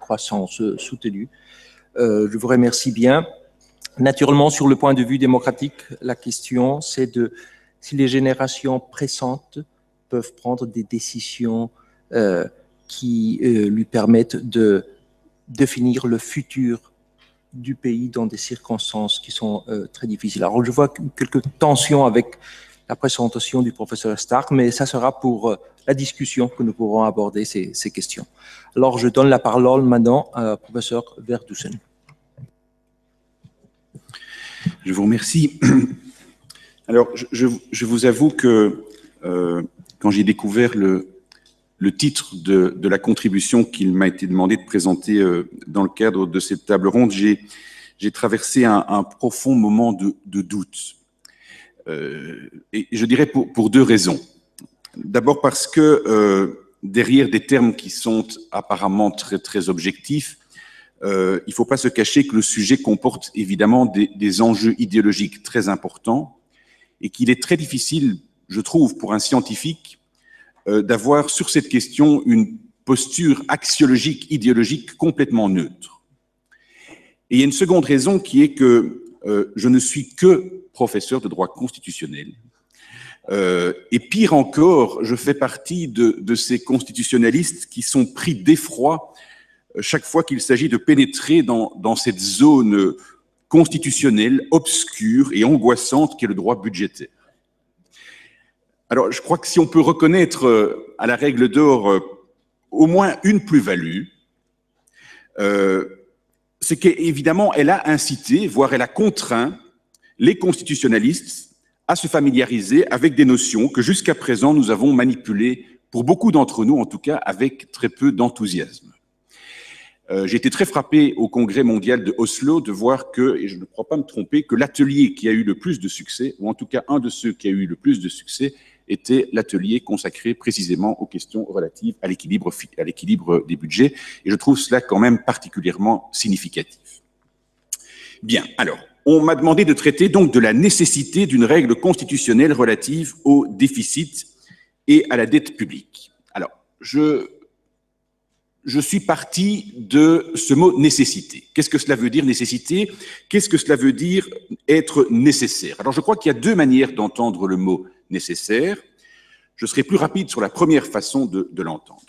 croissance soutenue. Je vous remercie bien. Naturellement, sur le point de vue démocratique, la question, c'est de si les générations pressantes peuvent prendre des décisions qui lui permettent de définir le futur du pays dans des circonstances qui sont très difficiles. Alors, je vois quelques tensions avec la présentation du professeur Stark, mais ça sera pour la discussion que nous pourrons aborder ces questions. Alors, je donne la parole maintenant au professeur Verdussen. Je vous remercie. Alors, je vous avoue que quand j'ai découvert le titre de la contribution qu'il m'a été demandé de présenter dans le cadre de cette table ronde, j'ai traversé un profond moment de doute. Et je dirais pour deux raisons. D'abord parce que derrière des termes qui sont apparemment très, très objectifs, il ne faut pas se cacher que le sujet comporte évidemment des enjeux idéologiques très importants et qu'il est très difficile, je trouve, pour un scientifique d'avoir sur cette question une posture axiologique, idéologique complètement neutre. Et il y a une seconde raison qui est que je ne suis que professeur de droit constitutionnel. Et pire encore, je fais partie de ces constitutionnalistes qui sont pris d'effroi chaque fois qu'il s'agit de pénétrer dans cette zone constitutionnelle, obscure et angoissante qu'est le droit budgétaire. Alors, je crois que si on peut reconnaître à la règle d'or au moins une plus-value, c'est qu'évidemment, elle a incité, voire elle a contraint les constitutionnalistes à se familiariser avec des notions que jusqu'à présent nous avons manipulées, pour beaucoup d'entre nous en tout cas, avec très peu d'enthousiasme. J'ai été très frappé au Congrès mondial de Oslo de voir que, et je ne crois pas me tromper, que l'atelier qui a eu le plus de succès, ou en tout cas un de ceux qui a eu le plus de succès, était l'atelier consacré précisément aux questions relatives à l'équilibre des budgets. Et je trouve cela quand même particulièrement significatif. Bien, alors, on m'a demandé de traiter donc de la nécessité d'une règle constitutionnelle relative au déficit et à la dette publique. Alors, je suis parti de ce mot « nécessité ». Qu'est-ce que cela veut dire, nécessité? Qu'est-ce que cela veut dire, être nécessaire? Alors, je crois qu'il y a deux manières d'entendre le mot « nécessaire ». Je serai plus rapide sur la première façon de l'entendre.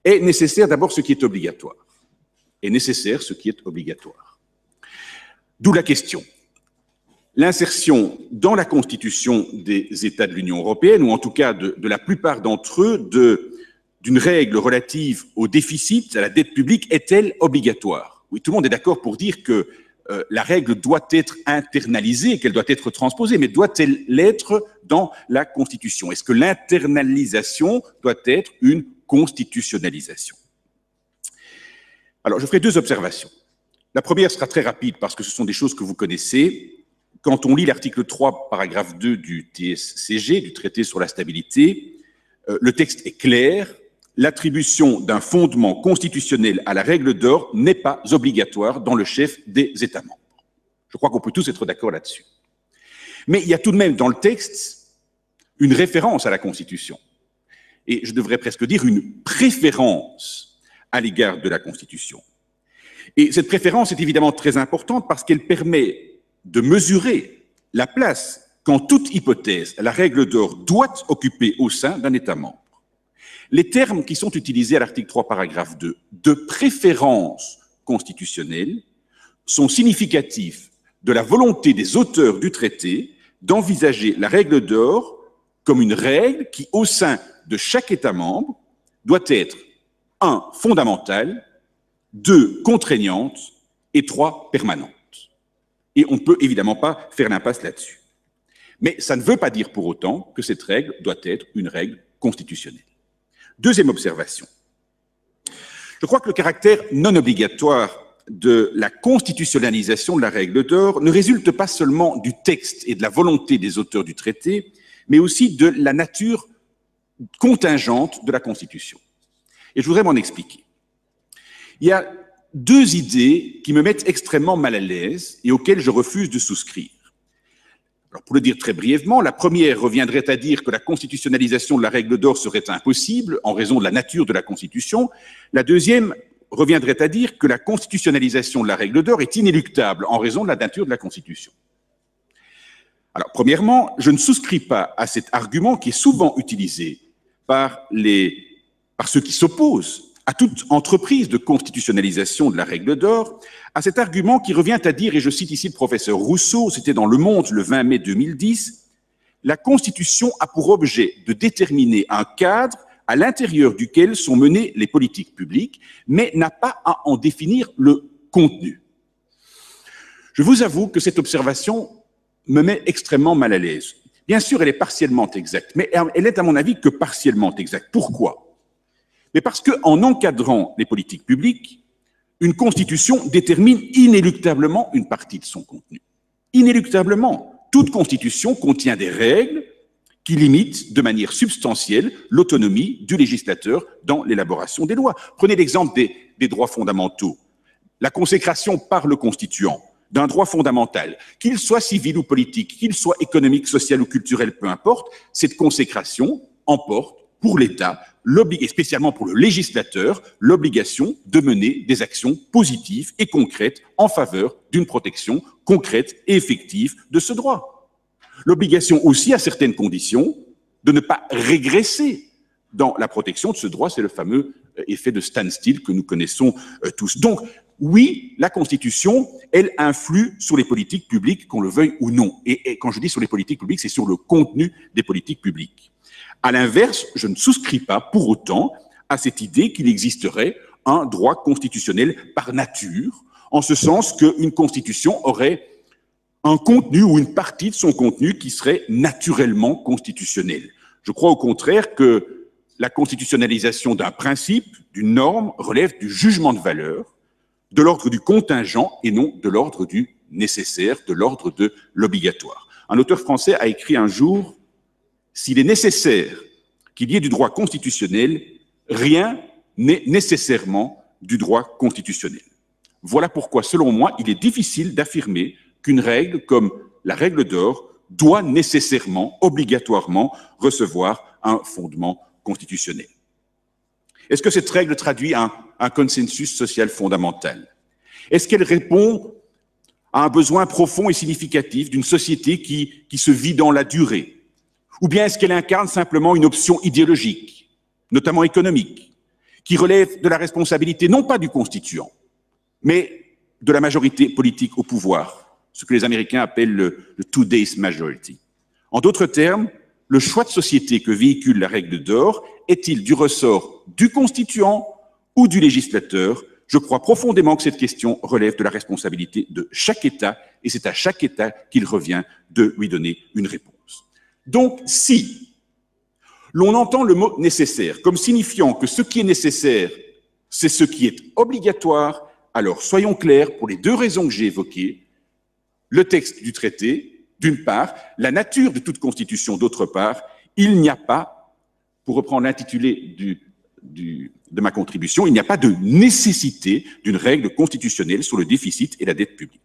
Est nécessaire d'abord ce qui est obligatoire. Est nécessaire ce qui est obligatoire. D'où la question. L'insertion dans la Constitution des États de l'Union européenne, ou en tout cas de la plupart d'entre eux, d'une règle relative au déficit, à la dette publique, est-elle obligatoire? Oui, tout le monde est d'accord pour dire que la règle doit être internalisée, qu'elle doit être transposée, mais doit-elle l'être dans la Constitution? Est-ce que l'internalisation doit être une constitutionnalisation? Alors, je ferai deux observations. La première sera très rapide parce que ce sont des choses que vous connaissez. Quand on lit l'article 3, paragraphe 2 du TSCG, du traité sur la stabilité, le texte est clair. L'attribution d'un fondement constitutionnel à la règle d'or n'est pas obligatoire dans le chef des États membres. Je crois qu'on peut tous être d'accord là-dessus. Mais il y a tout de même dans le texte une référence à la Constitution. Et je devrais presque dire une préférence à l'égard de la Constitution. Et cette préférence est évidemment très importante parce qu'elle permet de mesurer la place qu'en toute hypothèse la règle d'or doit occuper au sein d'un État membre. Les termes qui sont utilisés à l'article 3, paragraphe 2, de préférence constitutionnelle, sont significatifs de la volonté des auteurs du traité d'envisager la règle d'or comme une règle qui, au sein de chaque État membre, doit être 1. Fondamentale, 2. Contraignante et 3. Permanente. Et on ne peut évidemment pas faire l'impasse là-dessus. Mais ça ne veut pas dire pour autant que cette règle doit être une règle constitutionnelle. Deuxième observation. Je crois que le caractère non obligatoire de la constitutionnalisation de la règle d'or ne résulte pas seulement du texte et de la volonté des auteurs du traité, mais aussi de la nature contingente de la Constitution. Et je voudrais m'en expliquer. Il y a deux idées qui me mettent extrêmement mal à l'aise et auxquelles je refuse de souscrire. Alors, pour le dire très brièvement, la première reviendrait à dire que la constitutionnalisation de la règle d'or serait impossible en raison de la nature de la Constitution. La deuxième reviendrait à dire que la constitutionnalisation de la règle d'or est inéluctable en raison de la nature de la Constitution. Alors, premièrement, je ne souscris pas à cet argument qui est souvent utilisé par ceux qui s'opposent à toute entreprise de constitutionnalisation de la règle d'or, à cet argument qui revient à dire, et je cite ici le professeur Rousseau, c'était dans Le Monde le 20 mai 2010, « La Constitution a pour objet de déterminer un cadre à l'intérieur duquel sont menées les politiques publiques, mais n'a pas à en définir le contenu. » Je vous avoue que cette observation me met extrêmement mal à l'aise. Bien sûr, elle est partiellement exacte, mais elle est à mon avis que partiellement exacte. Pourquoi ? Mais parce qu'en encadrant les politiques publiques, une constitution détermine inéluctablement une partie de son contenu. Inéluctablement, toute constitution contient des règles qui limitent de manière substantielle l'autonomie du législateur dans l'élaboration des lois. Prenez l'exemple des droits fondamentaux. La consécration par le constituant d'un droit fondamental, qu'il soit civil ou politique, qu'il soit économique, social ou culturel, peu importe, cette consécration emporte pour l'État, et spécialement pour le législateur, l'obligation de mener des actions positives et concrètes en faveur d'une protection concrète et effective de ce droit. L'obligation aussi, à certaines conditions, de ne pas régresser dans la protection de ce droit, c'est le fameux effet de standstill que nous connaissons tous. Donc, oui, la Constitution, elle influe sur les politiques publiques, qu'on le veuille ou non. Et quand je dis sur les politiques publiques, c'est sur le contenu des politiques publiques. À l'inverse, je ne souscris pas pour autant à cette idée qu'il existerait un droit constitutionnel par nature, en ce sens qu'une constitution aurait un contenu ou une partie de son contenu qui serait naturellement constitutionnel. Je crois au contraire que la constitutionnalisation d'un principe, d'une norme, relève du jugement de valeur, de l'ordre du contingent et non de l'ordre du nécessaire, de l'ordre de l'obligatoire. Un auteur français a écrit un jour « S'il est nécessaire qu'il y ait du droit constitutionnel, rien n'est nécessairement du droit constitutionnel. » Voilà pourquoi, selon moi, il est difficile d'affirmer qu'une règle comme la règle d'or doit nécessairement, obligatoirement, recevoir un fondement constitutionnel. Est-ce que cette règle traduit un consensus social fondamental? Est-ce qu'elle répond à un besoin profond et significatif d'une société qui se vit dans la durée? Ou bien est-ce qu'elle incarne simplement une option idéologique, notamment économique, qui relève de la responsabilité non pas du constituant, mais de la majorité politique au pouvoir, ce que les Américains appellent le today's majority? En d'autres termes, le choix de société que véhicule la règle d'or est-il du ressort du constituant ou du législateur? Je crois profondément que cette question relève de la responsabilité de chaque État, et c'est à chaque État qu'il revient de lui donner une réponse. Donc, si l'on entend le mot « nécessaire » comme signifiant que ce qui est nécessaire, c'est ce qui est obligatoire, alors soyons clairs, pour les deux raisons que j'ai évoquées, le texte du traité, d'une part, la nature de toute constitution, d'autre part, il n'y a pas, pour reprendre l'intitulé de ma contribution, il n'y a pas de nécessité d'une règle constitutionnelle sur le déficit et la dette publique.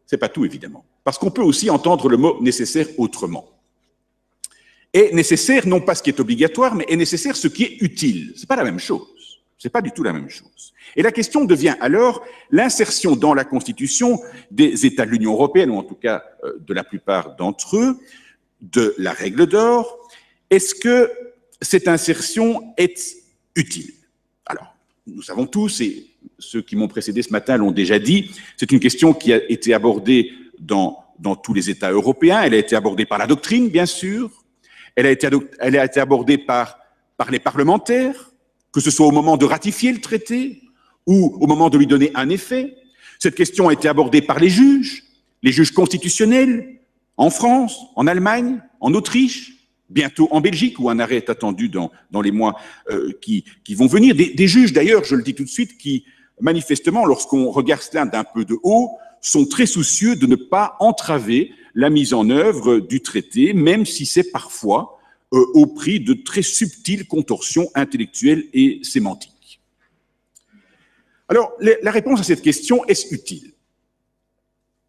C'est pas tout, évidemment, parce qu'on peut aussi entendre le mot « nécessaire » autrement. Est nécessaire, non pas ce qui est obligatoire, mais est nécessaire ce qui est utile. C'est pas la même chose. C'est pas du tout la même chose. Et la question devient alors l'insertion dans la Constitution des États de l'Union européenne, ou en tout cas de la plupart d'entre eux, de la règle d'or. Est-ce que cette insertion est utile? Alors, nous savons tous, et ceux qui m'ont précédé ce matin l'ont déjà dit, c'est une question qui a été abordée dans tous les États européens. Elle a été abordée par la doctrine, bien sûr. Elle a été abordée par les parlementaires, que ce soit au moment de ratifier le traité ou au moment de lui donner un effet. Cette question a été abordée par les juges constitutionnels, en France, en Allemagne, en Autriche, bientôt en Belgique, où un arrêt est attendu dans les mois qui vont venir. Des juges, d'ailleurs, je le dis tout de suite, qui, manifestement, lorsqu'on regarde cela d'un peu de haut, sont très soucieux de ne pas entraver la mise en œuvre du traité, même si c'est parfois au prix de très subtiles contorsions intellectuelles et sémantiques. Alors, la réponse à cette question, est-ce utile?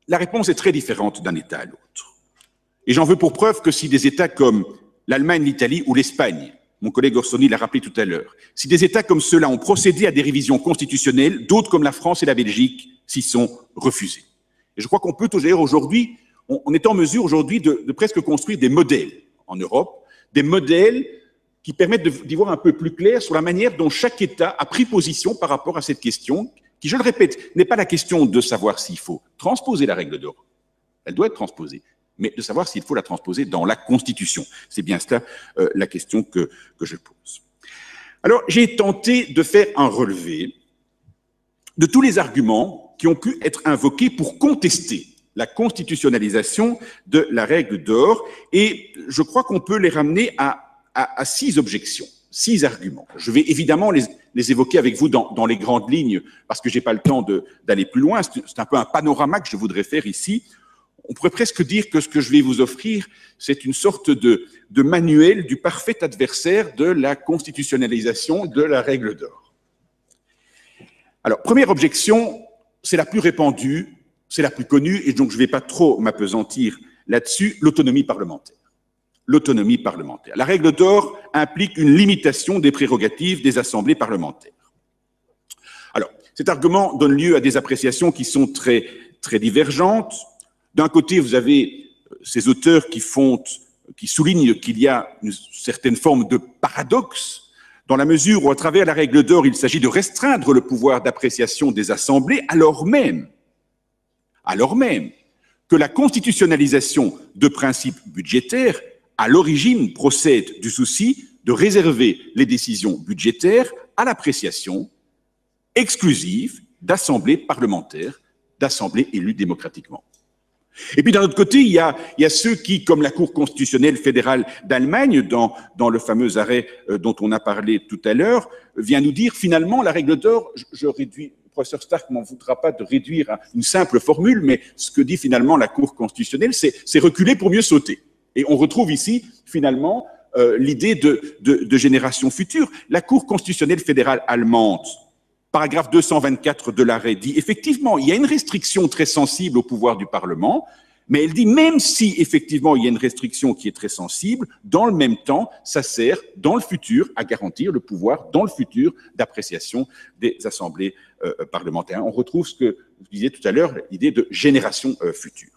La réponse est très différente d'un État à l'autre. Et j'en veux pour preuve que si des États comme l'Allemagne, l'Italie ou l'Espagne mon collègue Orsoni l'a rappelé tout à l'heure, si des États comme ceux-là ont procédé à des révisions constitutionnelles, d'autres comme la France et la Belgique s'y sont refusés. Et je crois qu'on peut d'ailleurs aujourd'hui, on est en mesure aujourd'hui de presque construire des modèles en Europe, des modèles qui permettent d'y voir un peu plus clair sur la manière dont chaque État a pris position par rapport à cette question, qui, je le répète, n'est pas la question de savoir s'il faut transposer la règle d'or. Elle doit être transposée, mais de savoir s'il faut la transposer dans la Constitution. C'est bien cela la question que je pose. Alors, j'ai tenté de faire un relevé de tous les arguments qui ont pu être invoqués pour contester la constitutionnalisation de la règle d'or, et je crois qu'on peut les ramener à 6 objections, 6 arguments. Je vais évidemment les évoquer avec vous dans les grandes lignes, parce que je n'ai pas le temps d'aller plus loin. C'est un peu un panorama que je voudrais faire ici. On pourrait presque dire que ce que je vais vous offrir, c'est une sorte de manuel du parfait adversaire de la constitutionnalisation de la règle d'or. Alors, première objection, c'est la plus répandue, c'est la plus connue, et donc je ne vais pas trop m'appesantir là-dessus, l'autonomie parlementaire. L'autonomie parlementaire. La règle d'or implique une limitation des prérogatives des assemblées parlementaires. Alors, cet argument donne lieu à des appréciations qui sont très, très divergentes. D'un côté, vous avez ces auteurs qui soulignent qu'il y a une certaine forme de paradoxe, dans la mesure où, à travers la règle d'or, il s'agit de restreindre le pouvoir d'appréciation des assemblées, alors même que la constitutionnalisation de principes budgétaires à l'origine procède du souci de réserver les décisions budgétaires à l'appréciation exclusive d'assemblées parlementaires, d'assemblées élues démocratiquement. Et puis d'un autre côté, il y a ceux qui, comme la Cour constitutionnelle fédérale d'Allemagne, dans le fameux arrêt dont on a parlé tout à l'heure, vient nous dire finalement la règle d'or, je réduis, le professeur Stark ne m'en voudra pas de réduire à une simple formule, mais ce que dit finalement la Cour constitutionnelle, c'est reculer pour mieux sauter. Et on retrouve ici, finalement, l'idée de génération future. La Cour constitutionnelle fédérale allemande, paragraphe 224 de l'arrêt, dit effectivement, il y a une restriction très sensible au pouvoir du Parlement, mais elle dit même si effectivement il y a une restriction qui est très sensible, dans le même temps, ça sert dans le futur à garantir le pouvoir dans le futur d'appréciation des assemblées parlementaires. On retrouve ce que vous disiez tout à l'heure, l'idée de génération future.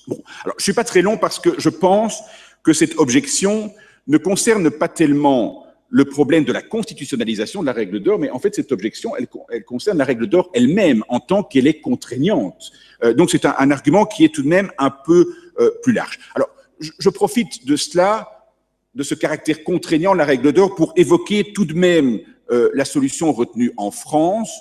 Bon, alors je ne suis pas très long parce que je pense que cette objection ne concerne pas tellement le problème de la constitutionnalisation de la règle d'or, mais en fait cette objection, elle concerne la règle d'or elle-même en tant qu'elle est contraignante. Donc c'est un argument qui est tout de même un peu plus large. Alors je profite de cela, de ce caractère contraignant de la règle d'or pour évoquer tout de même la solution retenue en France.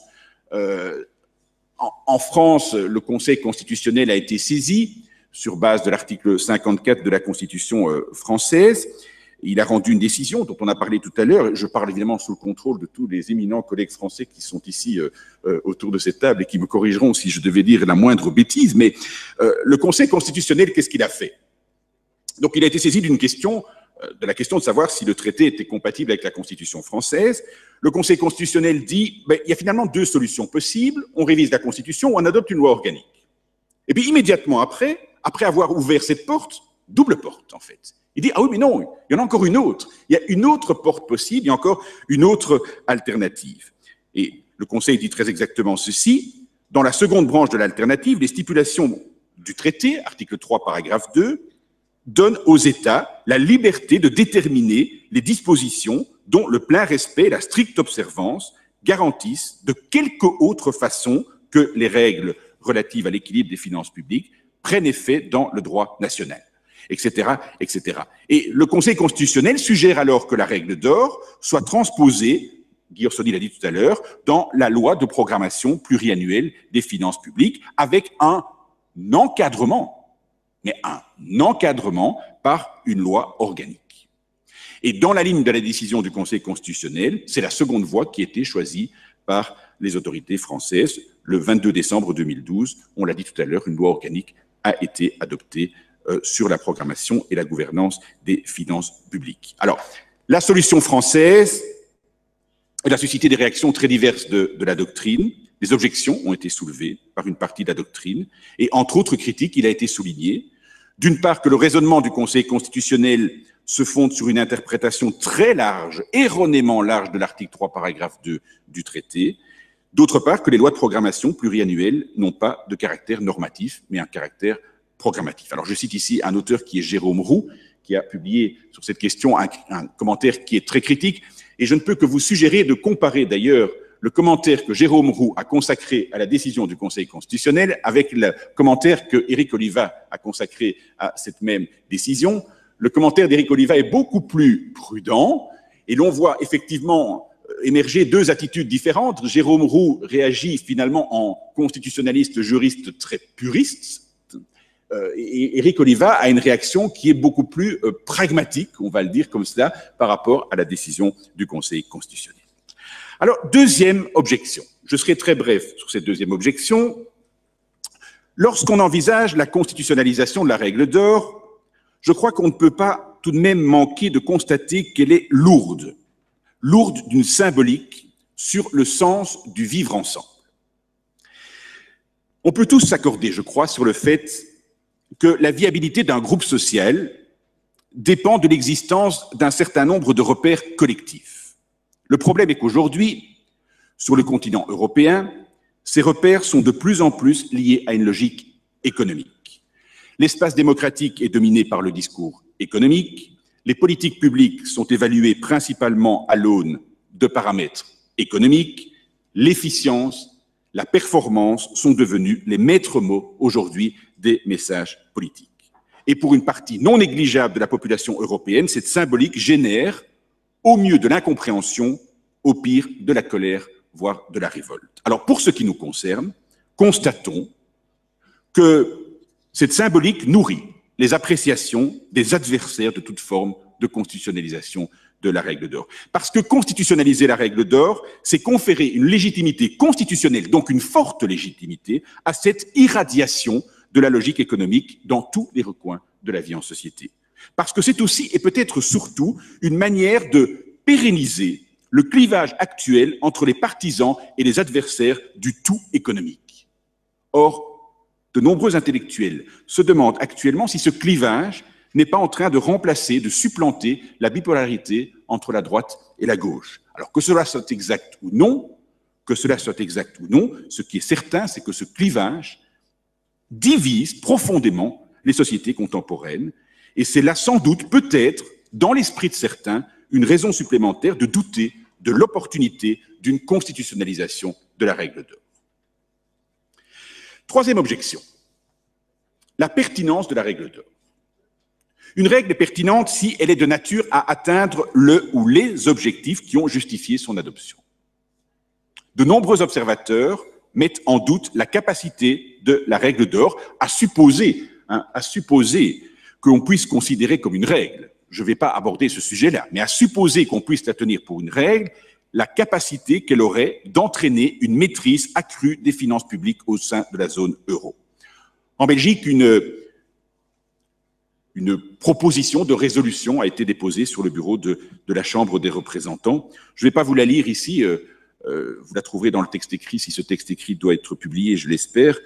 En France, le Conseil constitutionnel a été saisi sur base de l'article 54 de la Constitution française. Il a rendu une décision dont on a parlé tout à l'heure. Je parle évidemment sous le contrôle de tous les éminents collègues français qui sont ici autour de cette table et qui me corrigeront si je devais dire la moindre bêtise. Mais le Conseil constitutionnel, qu'est-ce qu'il a fait? Donc il a été saisi d'une question, de la question de savoir si le traité était compatible avec la Constitution française. Le Conseil constitutionnel dit, il y a finalement 2 solutions possibles. On révise la Constitution ou on adopte une loi organique. Et puis immédiatement après avoir ouvert cette porte, double porte en fait, il dit, ah oui, mais non, il y en a encore une autre. Il y a une autre porte possible, il y a encore une autre alternative. Et le Conseil dit très exactement ceci. Dans la seconde branche de l'alternative, les stipulations du traité, article 3, paragraphe 2, donnent aux États la liberté de déterminer les dispositions dont le plein respect et la stricte observance garantissent de quelque autre façon que les règles relatives à l'équilibre des finances publiques prennent effet dans le droit national, etc., etc. Et le Conseil constitutionnel suggère alors que la règle d'or soit transposée, Guy Orsoni l'a dit tout à l'heure, dans la loi de programmation pluriannuelle des finances publiques avec un encadrement, mais un encadrement par une loi organique. Et dans la ligne de la décision du Conseil constitutionnel, c'est la seconde voie qui a été choisie par les autorités françaises. Le 22 décembre 2012, on l'a dit tout à l'heure, une loi organique a été adoptée sur la programmation et la gouvernance des finances publiques. Alors, la solution française, elle a suscité des réactions très diverses de la doctrine. Des objections ont été soulevées par une partie de la doctrine. Et entre autres critiques, il a été souligné, d'une part, que le raisonnement du Conseil constitutionnel se fonde sur une interprétation très large, erronément large de l'article 3, paragraphe 2 du traité. D'autre part, que les lois de programmation pluriannuelles n'ont pas de caractère normatif, mais un caractère programmatif. Alors, je cite ici un auteur qui est Jérôme Roux, qui a publié sur cette question un commentaire qui est très critique, et je ne peux que vous suggérer de comparer d'ailleurs le commentaire que Jérôme Roux a consacré à la décision du Conseil constitutionnel avec le commentaire que Éric Oliva a consacré à cette même décision. Le commentaire d'Éric Oliva est beaucoup plus prudent, et l'on voit effectivement émerger deux attitudes différentes. Jérôme Roux réagit finalement en constitutionnaliste juriste très puriste, et Éric Oliva a une réaction qui est beaucoup plus pragmatique, on va le dire comme cela, par rapport à la décision du Conseil constitutionnel. Alors, deuxième objection. Je serai très bref sur cette deuxième objection. Lorsqu'on envisage la constitutionnalisation de la règle d'or, je crois qu'on ne peut pas tout de même manquer de constater qu'elle est lourde d'une symbolique sur le sens du vivre ensemble. On peut tous s'accorder, je crois, sur le fait que la viabilité d'un groupe social dépend de l'existence d'un certain nombre de repères collectifs. Le problème est qu'aujourd'hui, sur le continent européen, ces repères sont de plus en plus liés à une logique économique. L'espace démocratique est dominé par le discours économique, les politiques publiques sont évaluées principalement à l'aune de paramètres économiques, l'efficience, la performance sont devenus les maîtres mots aujourd'hui des messages politiques. Et pour une partie non négligeable de la population européenne, cette symbolique génère au mieux de l'incompréhension, au pire de la colère, voire de la révolte. Alors pour ce qui nous concerne, constatons que cette symbolique nourrit les appréciations des adversaires de toute forme de constitutionnalisation de la règle d'or. Parce que constitutionnaliser la règle d'or, c'est conférer une légitimité constitutionnelle, donc une forte légitimité, à cette irradiation de la logique économique dans tous les recoins de la vie en société. Parce que c'est aussi, et peut-être surtout, une manière de pérenniser le clivage actuel entre les partisans et les adversaires du tout économique. Or, de nombreux intellectuels se demandent actuellement si ce clivage n'est pas en train de remplacer, de supplanter la bipolarité entre la droite et la gauche. Alors que cela soit exact ou non, ce qui est certain, c'est que ce clivage divise profondément les sociétés contemporaines, et c'est là sans doute, peut-être, dans l'esprit de certains, une raison supplémentaire de douter de l'opportunité d'une constitutionnalisation de la règle d'or. Troisième objection, la pertinence de la règle d'or. Une règle est pertinente si elle est de nature à atteindre le ou les objectifs qui ont justifié son adoption. De nombreux observateurs mettent en doute la capacité de la règle d'or à supposer qu'on puisse considérer comme une règle. Je ne vais pas aborder ce sujet-là, mais à supposer qu'on puisse la tenir pour une règle, la capacité qu'elle aurait d'entraîner une maîtrise accrue des finances publiques au sein de la zone euro. En Belgique, une proposition de résolution a été déposée sur le bureau de la Chambre des représentants. Je ne vais pas vous la lire ici, vous la trouverez dans le texte écrit, si ce texte écrit doit être publié, je l'espère,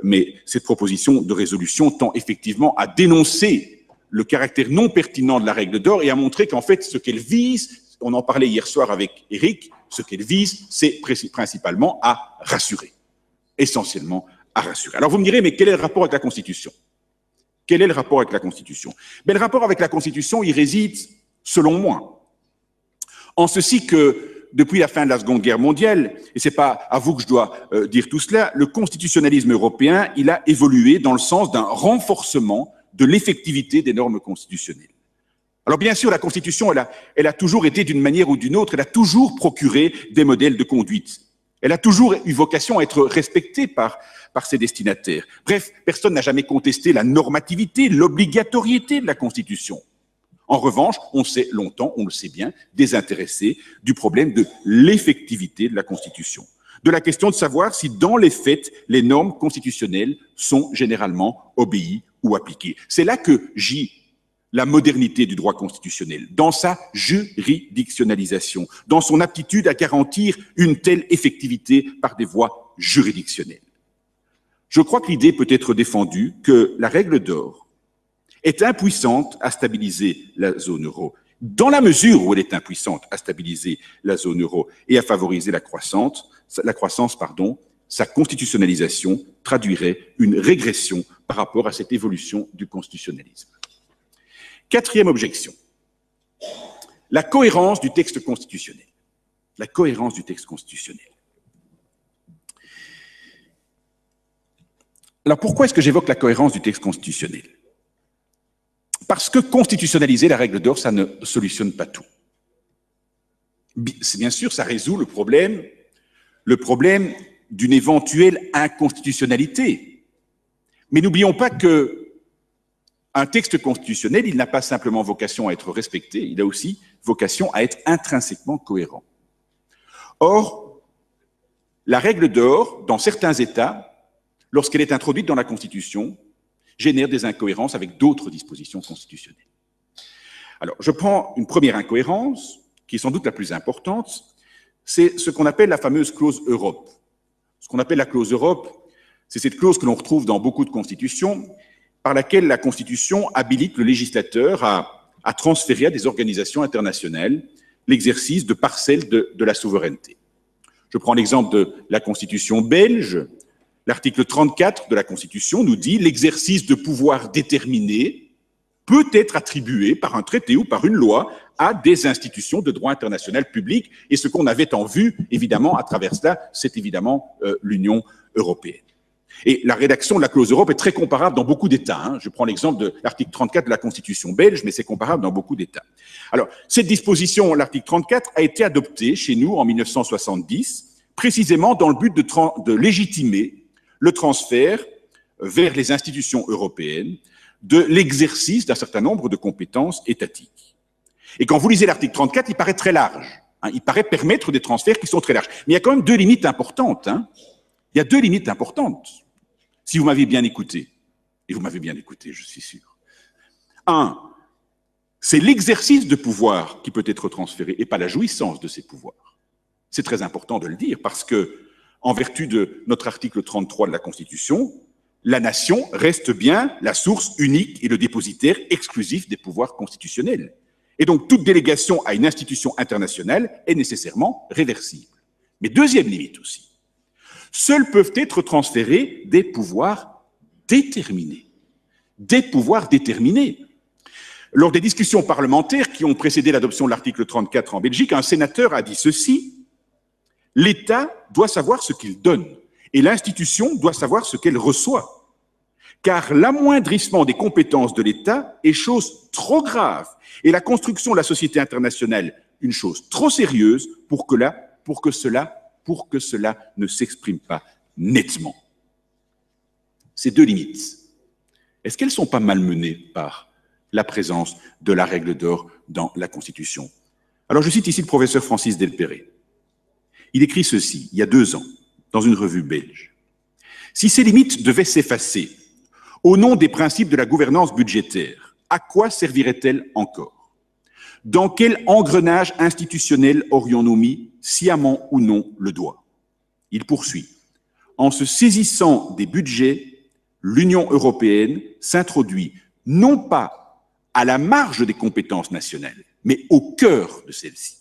mais cette proposition de résolution tend effectivement à dénoncer le caractère non pertinent de la règle d'or et à montrer qu'en fait, ce qu'elle vise, on en parlait hier soir avec Éric, ce qu'elle vise, c'est principalement à rassurer, essentiellement à rassurer. Alors vous me direz, mais quel est le rapport avec la Constitution ? Quel est le rapport avec la Constitution ? Le rapport avec la Constitution, il réside, selon moi, en ceci que, depuis la fin de la Seconde Guerre mondiale, et c'est pas à vous que je dois dire tout cela, le constitutionnalisme européen, il a évolué dans le sens d'un renforcement de l'effectivité des normes constitutionnelles. Alors bien sûr, la Constitution, elle a toujours été d'une manière ou d'une autre, elle a toujours procuré des modèles de conduite. Elle a toujours eu vocation à être respectée par ses destinataires. Bref, personne n'a jamais contesté la normativité, l'obligatoriété de la Constitution. En revanche, on s'est longtemps, on le sait bien, désintéressé du problème de l'effectivité de la Constitution, de la question de savoir si, dans les faits, les normes constitutionnelles sont généralement obéies ou appliquées. C'est là que gît la modernité du droit constitutionnel, dans sa juridictionnalisation, dans son aptitude à garantir une telle effectivité par des voies juridictionnelles. Je crois que l'idée peut être défendue que la règle d'or est impuissante à stabiliser la zone euro. Dans la mesure où elle est impuissante à stabiliser la zone euro et à favoriser la croissance, sa constitutionnalisation traduirait une régression par rapport à cette évolution du constitutionnalisme. Quatrième objection, la cohérence du texte constitutionnel. La cohérence du texte constitutionnel. Alors pourquoi est-ce que j'évoque la cohérence du texte constitutionnel? Parce que constitutionnaliser la règle d'or, ça ne solutionne pas tout. Bien sûr, ça résout le problème d'une éventuelle inconstitutionnalité. Mais n'oublions pas qu'un texte constitutionnel, il n'a pas simplement vocation à être respecté, il a aussi vocation à être intrinsèquement cohérent. Or, la règle d'or, dans certains États, lorsqu'elle est introduite dans la Constitution, génère des incohérences avec d'autres dispositions constitutionnelles. Alors, je prends une première incohérence, qui est sans doute la plus importante, c'est ce qu'on appelle la fameuse clause Europe. Ce qu'on appelle la clause Europe, c'est cette clause que l'on retrouve dans beaucoup de constitutions, par laquelle la Constitution habilite le législateur à transférer à des organisations internationales l'exercice de parcelles de la souveraineté. Je prends l'exemple de la Constitution belge. L'article 34 de la Constitution nous dit « L'exercice de pouvoir déterminé peut être attribué par un traité ou par une loi à des institutions de droit international public. » Et ce qu'on avait en vue, évidemment, à travers cela, c'est évidemment l'Union européenne. Et la rédaction de la clause Europe est très comparable dans beaucoup d'États. Je prends l'exemple de l'article 34 de la Constitution belge, mais c'est comparable dans beaucoup d'États. Alors, cette disposition, l'article 34, a été adoptée chez nous en 1970, précisément dans le but de légitimer le transfert vers les institutions européennes de l'exercice d'un certain nombre de compétences étatiques. Et quand vous lisez l'article 34, il paraît très large. Il paraît permettre des transferts qui sont très larges. Mais il y a quand même deux limites importantes. Il y a deux limites importantes, si vous m'avez bien écouté. Et vous m'avez bien écouté, je suis sûr. Un, c'est l'exercice de pouvoir qui peut être transféré et pas la jouissance de ces pouvoirs. C'est très important de le dire parce que, en vertu de notre article 33 de la Constitution, la nation reste bien la source unique et le dépositaire exclusif des pouvoirs constitutionnels. Et donc, toute délégation à une institution internationale est nécessairement réversible. Mais deuxième limite aussi, seuls peuvent être transférés des pouvoirs déterminés. Des pouvoirs déterminés. Lors des discussions parlementaires qui ont précédé l'adoption de l'article 34 en Belgique, un sénateur a dit ceci: l'État doit savoir ce qu'il donne et l'institution doit savoir ce qu'elle reçoit. Car l'amoindrissement des compétences de l'État est chose trop grave et la construction de la société internationale une chose trop sérieuse pour que cela ne s'exprime pas nettement. Ces deux limites, est-ce qu'elles ne sont pas malmenées par la présence de la règle d'or dans la Constitution? Alors je cite ici le professeur Francis Delperrey. Il écrit ceci, il y a 2 ans, dans une revue belge. « Si ces limites devaient s'effacer au nom des principes de la gouvernance budgétaire, à quoi serviraient-elles encore? Dans quel engrenage institutionnel aurions-nous mis, sciemment ou non, le doigt ?» Il poursuit. « En se saisissant des budgets, l'Union européenne s'introduit non pas à la marge des compétences nationales, mais au cœur de celles-ci.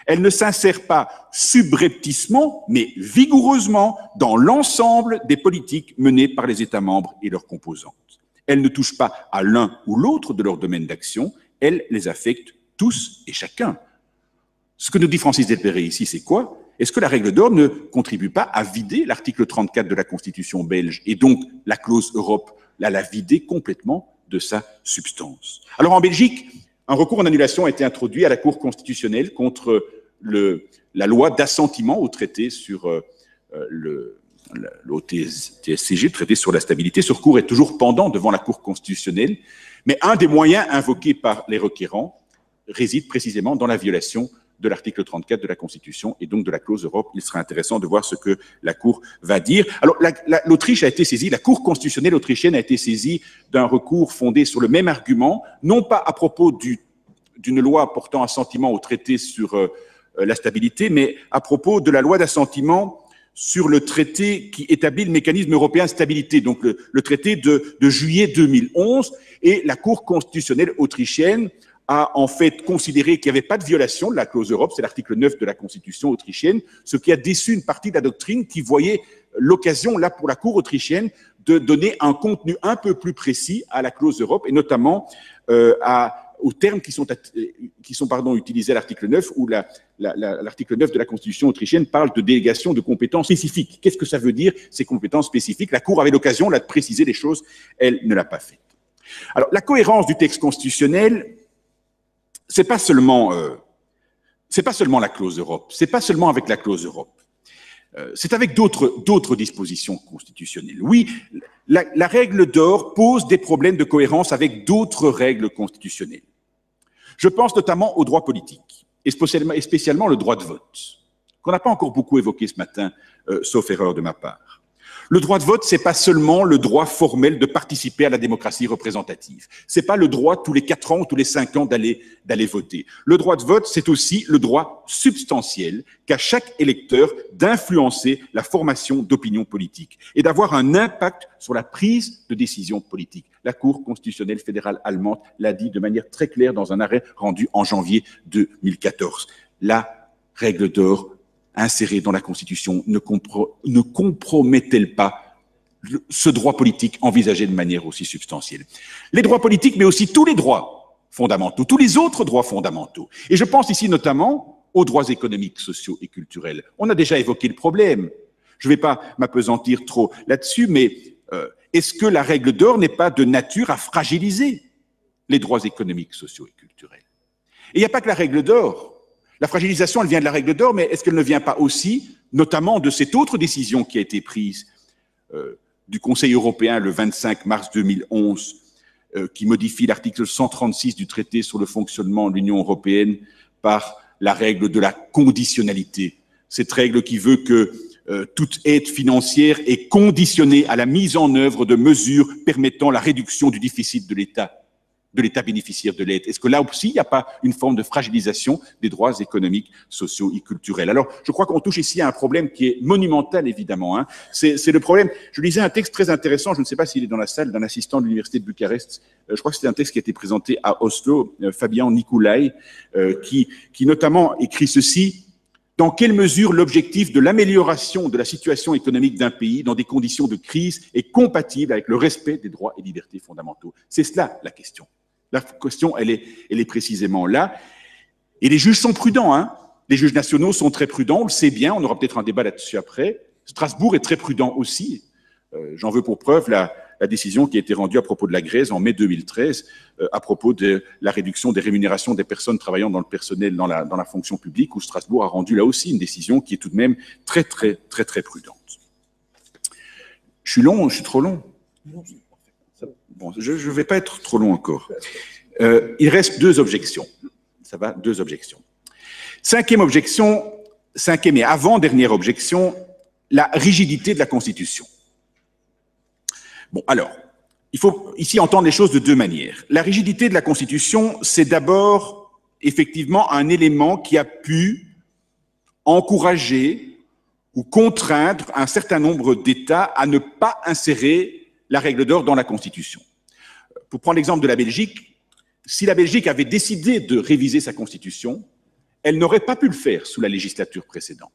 Elle ne s'insère pas subrepticement, mais vigoureusement dans l'ensemble des politiques menées par les États membres et leurs composantes. Elle ne touche pas à l'un ou l'autre de leurs domaines d'action, elle les affecte tous et chacun. » Ce que nous dit Francis Delperrey ici, c'est quoi? Est-ce que la règle d'or ne contribue pas à vider l'article 34 de la Constitution belge et donc la clause Europe, à la vider complètement de sa substance? Alors en Belgique, un recours en annulation a été introduit à la Cour constitutionnelle contre la loi d'assentiment au traité sur l'OTSCG, le traité sur la stabilité. Ce recours est toujours pendant devant la Cour constitutionnelle, mais un des moyens invoqués par les requérants réside précisément dans la violation de l'article 34 de la Constitution et donc de la clause Europe. Il sera intéressant de voir ce que la Cour va dire. Alors, l'Autriche a été saisie, la Cour constitutionnelle autrichienne a été saisie d'un recours fondé sur le même argument, non pas à propos d'une loi portant assentiment au traité sur la stabilité, mais à propos de la loi d'assentiment sur le traité qui établit le mécanisme européen de stabilité, donc le traité de juillet 2011, et la Cour constitutionnelle autrichienne a en fait considéré qu'il n'y avait pas de violation de la clause Europe, c'est l'article 9 de la Constitution autrichienne, ce qui a déçu une partie de la doctrine qui voyait l'occasion, là, pour la Cour autrichienne, de donner un contenu un peu plus précis à la clause Europe, et notamment aux termes qui sont utilisés à l'article 9, où l'article 9 de la Constitution autrichienne parle de délégation de compétences spécifiques. Qu'est-ce que ça veut dire, ces compétences spécifiques? La Cour avait l'occasion, là, de préciser les choses, elle ne l'a pas fait. Alors, la cohérence du texte constitutionnel, c'est pas seulement la clause Europe, c'est pas seulement avec la clause Europe. C'est avec d'autres dispositions constitutionnelles. Oui, la règle d'or pose des problèmes de cohérence avec d'autres règles constitutionnelles. Je pense notamment au droit politique, et spécialement le droit de vote, qu'on n'a pas encore beaucoup évoqué ce matin, sauf erreur de ma part. Le droit de vote, c'est pas seulement le droit formel de participer à la démocratie représentative. C'est pas le droit tous les 4 ans ou tous les 5 ans d'aller voter. Le droit de vote, c'est aussi le droit substantiel qu'a chaque électeur d'influencer la formation d'opinion politique et d'avoir un impact sur la prise de décision politique. La Cour constitutionnelle fédérale allemande l'a dit de manière très claire dans un arrêt rendu en janvier 2014. La règle d'or insérée dans la Constitution ne compromet-elle pas ce droit politique envisagé de manière aussi substantielle? Les droits politiques, mais aussi tous les droits fondamentaux, tous les autres droits fondamentaux. Et je pense ici notamment aux droits économiques, sociaux et culturels. On a déjà évoqué le problème. Je ne vais pas m'appesantir trop là-dessus, mais est-ce que la règle d'or n'est pas de nature à fragiliser les droits économiques, sociaux et culturels? Et il n'y a pas que la règle d'or. La fragilisation, elle vient de la règle d'or, mais est-ce qu'elle ne vient pas aussi, notamment de cette autre décision qui a été prise du Conseil européen le 25 mars 2011, qui modifie l'article 136 du traité sur le fonctionnement de l'Union européenne par la règle de la conditionnalité. Cette règle qui veut que toute aide financière est conditionnée à la mise en œuvre de mesures permettant la réduction du déficit de l'État bénéficiaire de l'aide. Est-ce que là aussi, il n'y a pas une forme de fragilisation des droits économiques, sociaux et culturels? Alors, je crois qu'on touche ici à un problème qui est monumental, évidemment. Hein. C'est le problème. Je lisais un texte très intéressant, je ne sais pas s'il est dans la salle, d'un assistant de l'Université de Bucarest. Je crois que c'était un texte qui a été présenté à Oslo, Fabian Nicolai, qui notamment écrit ceci: dans quelle mesure l'objectif de l'amélioration de la situation économique d'un pays dans des conditions de crise est compatible avec le respect des droits et libertés fondamentaux? C'est cela la question. La question, elle est précisément là. Et les juges sont prudents, hein. Les juges nationaux sont très prudents, on le sait bien, on aura peut-être un débat là-dessus après. Strasbourg est très prudent aussi. J'en veux pour preuve la décision qui a été rendue à propos de la Grèce en mai 2013, à propos de la réduction des rémunérations des personnes travaillant dans le personnel, dans la fonction publique, où Strasbourg a rendu là aussi une décision qui est tout de même très, très, très, très prudente. Je suis trop long. Bon, je ne vais pas être trop long encore. Il reste 2 objections. Ça va, 2 objections. Cinquième et avant-dernière objection, la rigidité de la Constitution. Bon, alors, il faut ici entendre les choses de 2 manières. La rigidité de la Constitution, c'est d'abord effectivement un élément qui a pu encourager ou contraindre un certain nombre d'États à ne pas insérer la règle d'or dans la Constitution. Pour prendre l'exemple de la Belgique, si la Belgique avait décidé de réviser sa Constitution, elle n'aurait pas pu le faire sous la législature précédente.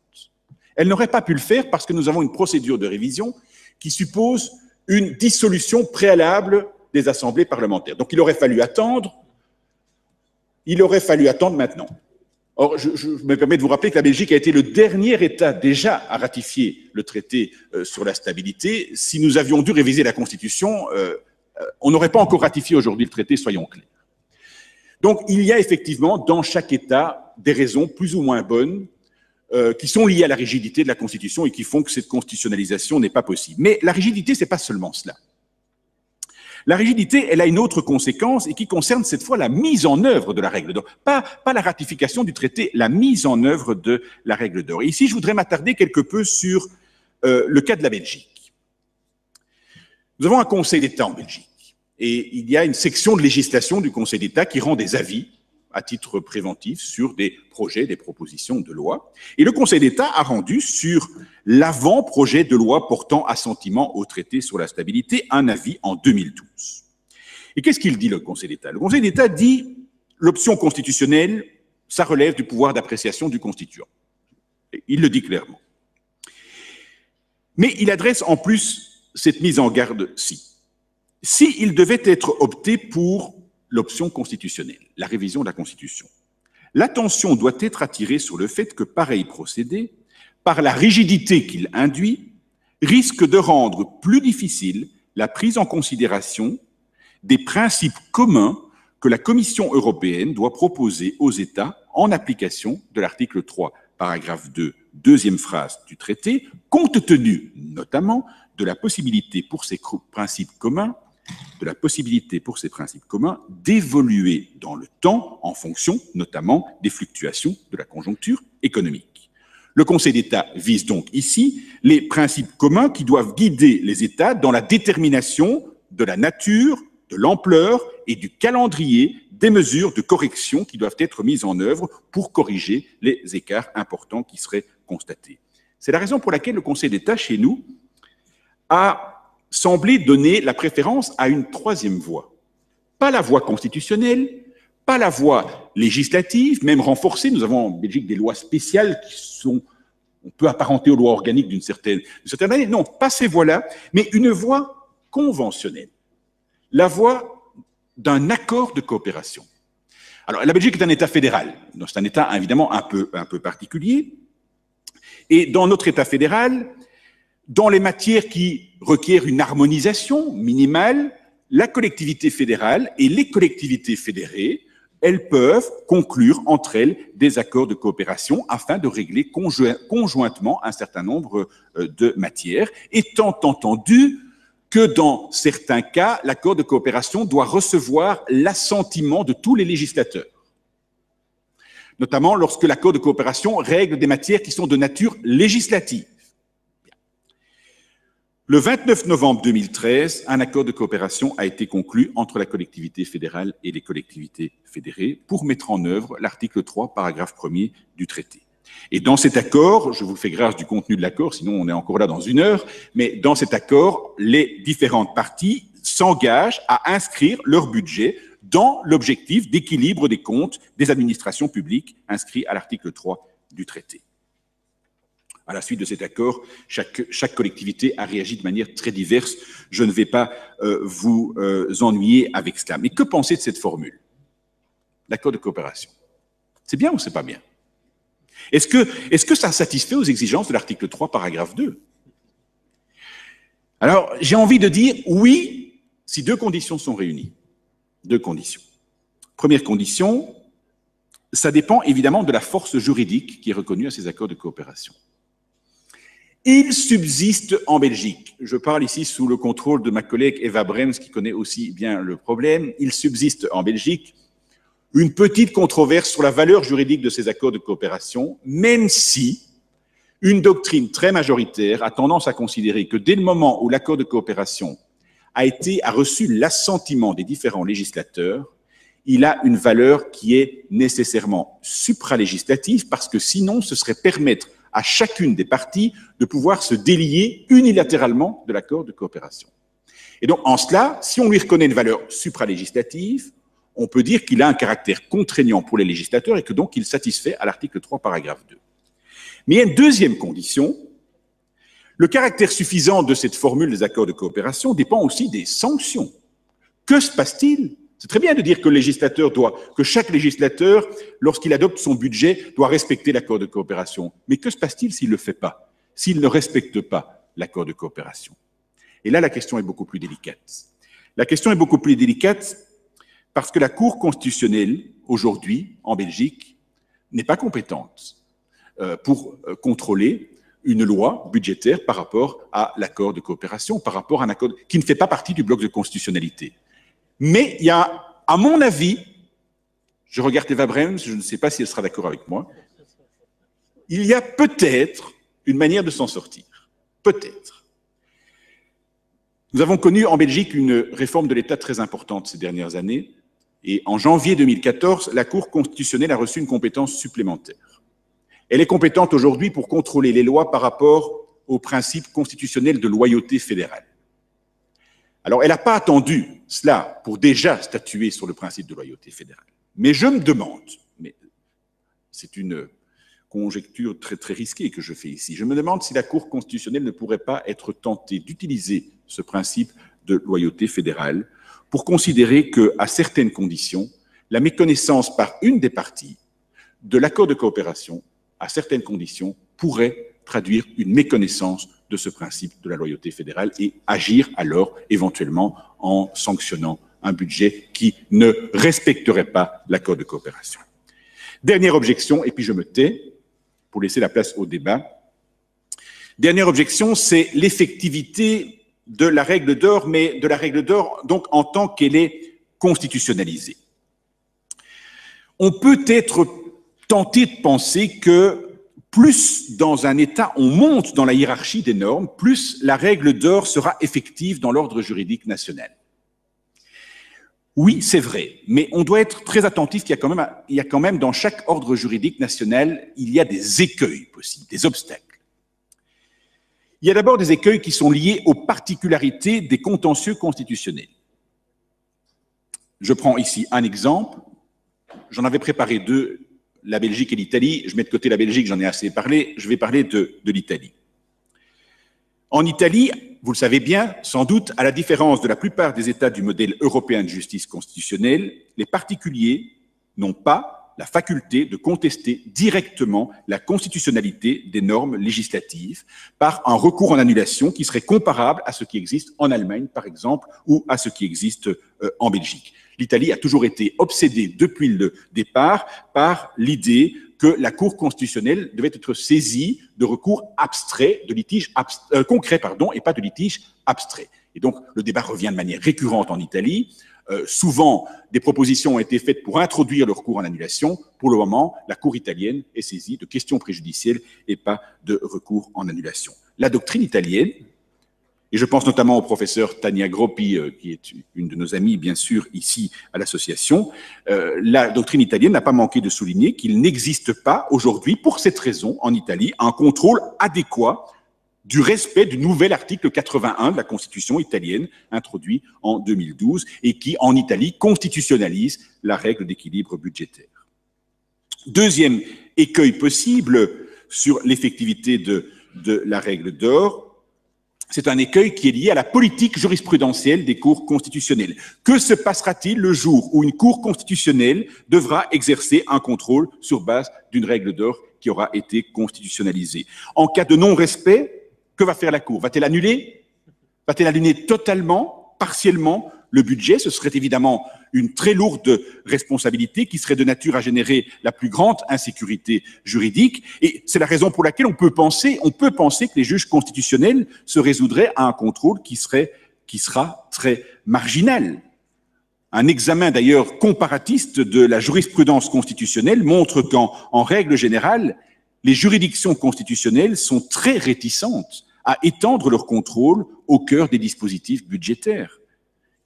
Elle n'aurait pas pu le faire parce que nous avons une procédure de révision qui suppose une dissolution préalable des assemblées parlementaires. Donc il aurait fallu attendre maintenant. Or, je me permets de vous rappeler que la Belgique a été le dernier État déjà à ratifier le traité sur la stabilité. Si nous avions dû réviser la Constitution, on n'aurait pas encore ratifié aujourd'hui le traité, soyons clairs. Donc, il y a effectivement dans chaque État des raisons plus ou moins bonnes qui sont liées à la rigidité de la Constitution et qui font que cette constitutionnalisation n'est pas possible. Mais la rigidité, c'est pas seulement cela. La rigidité, elle a une autre conséquence et qui concerne cette fois la mise en œuvre de la règle d'or. Pas la ratification du traité, la mise en œuvre de la règle d'or. Et ici, je voudrais m'attarder quelque peu sur le cas de la Belgique. Nous avons un Conseil d'État en Belgique et il y a une section de législation du Conseil d'État qui rend des avis à titre préventif sur des projets, des propositions de loi. Et le Conseil d'État a rendu sur l'avant-projet de loi portant assentiment au traité sur la stabilité un avis en 2012. Et qu'est-ce qu'il dit, le Conseil d'État? Le Conseil d'État dit l'option constitutionnelle, ça relève du pouvoir d'appréciation du constituant. Et il le dit clairement. Mais il adresse en plus cette mise en garde-ci. S'il devait être opté pour l'option constitutionnelle, la révision de la Constitution, l'attention doit être attirée sur le fait que pareil procédé, par la rigidité qu'il induit, risque de rendre plus difficile la prise en considération des principes communs que la Commission européenne doit proposer aux États en application de l'article 3, paragraphe 2, deuxième phrase du traité, compte tenu notamment de la possibilité pour ces principes communs d'évoluer dans le temps en fonction notamment des fluctuations de la conjoncture économique. Le Conseil d'État vise donc ici les principes communs qui doivent guider les États dans la détermination de la nature, de l'ampleur et du calendrier des mesures de correction qui doivent être mises en œuvre pour corriger les écarts importants qui seraient constatés. C'est la raison pour laquelle le Conseil d'État, chez nous, a semblé donner la préférence à une troisième voie. Pas la voie constitutionnelle, pas la voie législative, même renforcée. Nous avons en Belgique des lois spéciales qui sont, on peut apparenter aux lois organiques d'une certaine manière. Non, pas ces voies-là, mais une voie conventionnelle. La voie d'un accord de coopération. Alors, la Belgique est un État fédéral. C'est un État, évidemment, un peu particulier. Et dans notre État fédéral, dans les matières qui requièrent une harmonisation minimale, la collectivité fédérale et les collectivités fédérées, elles peuvent conclure entre elles des accords de coopération afin de régler conjointement un certain nombre de matières, étant entendu que dans certains cas, l'accord de coopération doit recevoir l'assentiment de tous les législateurs, notamment lorsque l'accord de coopération règle des matières qui sont de nature législative. Le 29 novembre 2013, un accord de coopération a été conclu entre la collectivité fédérale et les collectivités fédérées pour mettre en œuvre l'article 3, paragraphe 1er du traité. Et dans cet accord, je vous fais grâce du contenu de l'accord, sinon on est encore là dans une heure, mais dans cet accord, les différentes parties s'engagent à inscrire leur budget dans l'objectif d'équilibre des comptes des administrations publiques inscrit à l'article 3 du traité. À la suite de cet accord, chaque collectivité a réagi de manière très diverse. Je ne vais pas vous ennuyer avec cela. Mais que penser de cette formule? L'accord de coopération. C'est bien ou c'est pas bien? Est-ce que ça satisfait aux exigences de l'article 3, paragraphe 2? Alors, j'ai envie de dire oui, si deux conditions sont réunies. Deux conditions. Première condition, ça dépend évidemment de la force juridique qui est reconnue à ces accords de coopération. Il subsiste en Belgique, je parle ici sous le contrôle de ma collègue Eva Brems qui connaît aussi bien le problème, il subsiste en Belgique une petite controverse sur la valeur juridique de ces accords de coopération, même si une doctrine très majoritaire a tendance à considérer que dès le moment où l'accord de coopération a reçu l'assentiment des différents législateurs, il a une valeur qui est nécessairement supralégislative parce que sinon ce serait permettre à chacune des parties de pouvoir se délier unilatéralement de l'accord de coopération. Et donc, en cela, si on lui reconnaît une valeur supralégislative, on peut dire qu'il a un caractère contraignant pour les législateurs et que donc il satisfait à l'article 3, paragraphe 2. Mais il y a une deuxième condition. Le caractère suffisant de cette formule des accords de coopération dépend aussi des sanctions. Que se passe-t-il? C'est très bien de dire que chaque législateur, lorsqu'il adopte son budget, doit respecter l'accord de coopération. Mais que se passe-t-il s'il ne le fait pas, s'il ne respecte pas l'accord de coopération? Et là, la question est beaucoup plus délicate. La question est beaucoup plus délicate parce que la Cour constitutionnelle, aujourd'hui, en Belgique, n'est pas compétente pour contrôler une loi budgétaire par rapport à l'accord de coopération, par rapport à un accord qui ne fait pas partie du bloc de constitutionnalité. Mais il y a, à mon avis, je regarde Eva Brems, je ne sais pas si elle sera d'accord avec moi, il y a peut-être une manière de s'en sortir. Peut-être. Nous avons connu en Belgique une réforme de l'État très importante ces dernières années, Et en janvier 2014, la Cour constitutionnelle a reçu une compétence supplémentaire. Elle est compétente aujourd'hui pour contrôler les lois par rapport au principe constitutionnel de loyauté fédérale. Alors, elle n'a pas attendu cela pour déjà statuer sur le principe de loyauté fédérale. Mais je me demande, mais c'est une conjecture très, très risquée que je fais ici, je me demande si la Cour constitutionnelle ne pourrait pas être tentée d'utiliser ce principe de loyauté fédérale pour considérer qu'à certaines conditions, la méconnaissance par une des parties de l'accord de coopération, à certaines conditions, pourrait traduire une méconnaissance de ce principe de la loyauté fédérale et agir alors éventuellement en sanctionnant un budget qui ne respecterait pas l'accord de coopération. Dernière objection, et puis je me tais pour laisser la place au débat. Dernière objection, c'est l'effectivité de la règle d'or, mais de la règle d'or donc en tant qu'elle est constitutionnalisée. On peut être tenté de penser que plus dans un État on monte dans la hiérarchie des normes, plus la règle d'or sera effective dans l'ordre juridique national. Oui, c'est vrai, mais on doit être très attentif qu'il y a quand même dans chaque ordre juridique national, il y a des écueils possibles, des obstacles. Il y a d'abord des écueils qui sont liés aux particularités des contentieux constitutionnels. Je prends ici un exemple, j'en avais préparé deux, la Belgique et l'Italie. Je mets de côté la Belgique, j'en ai assez parlé, je vais parler de l'Italie. En Italie, vous le savez bien, sans doute, à la différence de la plupart des États du modèle européen de justice constitutionnelle, les particuliers n'ont pas la faculté de contester directement la constitutionnalité des normes législatives par un recours en annulation qui serait comparable à ce qui existe en Allemagne, par exemple, ou à ce qui existe en Belgique. L'Italie a toujours été obsédée depuis le départ par l'idée que la Cour constitutionnelle devait être saisie de recours abstraits, de litiges concrets, et pas de litiges abstraits. Et donc, le débat revient de manière récurrente en Italie. Souvent, des propositions ont été faites pour introduire le recours en annulation. Pour le moment, la Cour italienne est saisie de questions préjudicielles et pas de recours en annulation. La doctrine italienne, et je pense notamment au professeur Tania Groppi, qui est une de nos amies, bien sûr, ici à l'association, la doctrine italienne n'a pas manqué de souligner qu'il n'existe pas aujourd'hui, pour cette raison, en Italie, un contrôle adéquat du respect du nouvel article 81 de la Constitution italienne, introduit en 2012, et qui, en Italie, constitutionnalise la règle d'équilibre budgétaire. Deuxième écueil possible sur l'effectivité de la règle d'or, c'est un écueil qui est lié à la politique jurisprudentielle des cours constitutionnelles. Que se passera-t-il le jour où une cour constitutionnelle devra exercer un contrôle sur base d'une règle d'or qui aura été constitutionnalisée? En cas de non-respect, que va faire la Cour? Va-t-elle annuler? Va-t-elle annuler totalement, partiellement le budget? Ce serait évidemment une très lourde responsabilité qui serait de nature à générer la plus grande insécurité juridique. Et c'est la raison pour laquelle on peut penser que les juges constitutionnels se résoudraient à un contrôle qui sera très marginal. Un examen d'ailleurs comparatiste de la jurisprudence constitutionnelle montre qu'en règle générale, les juridictions constitutionnelles sont très réticentes à étendre leur contrôle au cœur des dispositifs budgétaires.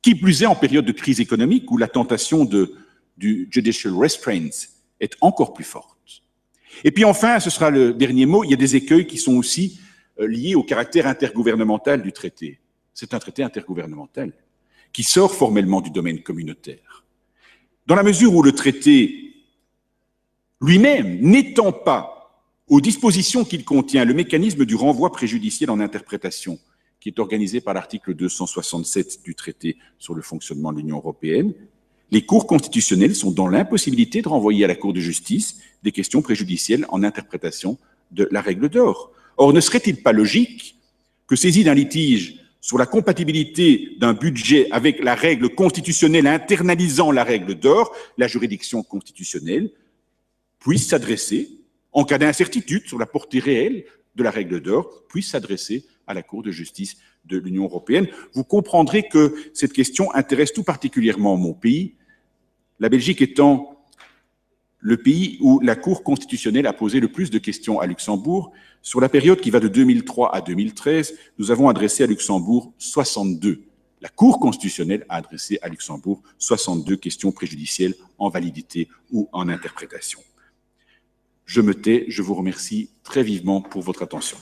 Qui plus est en période de crise économique où la tentation du judicial restraint est encore plus forte. Et puis enfin, ce sera le dernier mot, il y a des écueils qui sont aussi liés au caractère intergouvernemental du traité. C'est un traité intergouvernemental qui sort formellement du domaine communautaire. Dans la mesure où le traité lui-même, n'étend pas aux dispositions qu'il contient le mécanisme du renvoi préjudiciel en interprétation, qui est organisé par l'article 267 du traité sur le fonctionnement de l'Union européenne, les cours constitutionnelles sont dans l'impossibilité de renvoyer à la Cour de justice des questions préjudicielles en interprétation de la règle d'or. Or, ne serait-il pas logique que, saisi d'un litige sur la compatibilité d'un budget avec la règle constitutionnelle internalisant la règle d'or, la juridiction constitutionnelle puisse s'adresser, en cas d'incertitude sur la portée réelle de la règle d'or, puisse s'adresser à la Cour de justice de l'Union européenne. Vous comprendrez que cette question intéresse tout particulièrement mon pays, la Belgique étant le pays où la Cour constitutionnelle a posé le plus de questions à Luxembourg. Sur la période qui va de 2003 à 2013, nous avons adressé à Luxembourg 62 la Cour constitutionnelle a adressé à Luxembourg 62 questions préjudicielles en validité ou en interprétation. Je me tais, je vous remercie très vivement pour votre attention.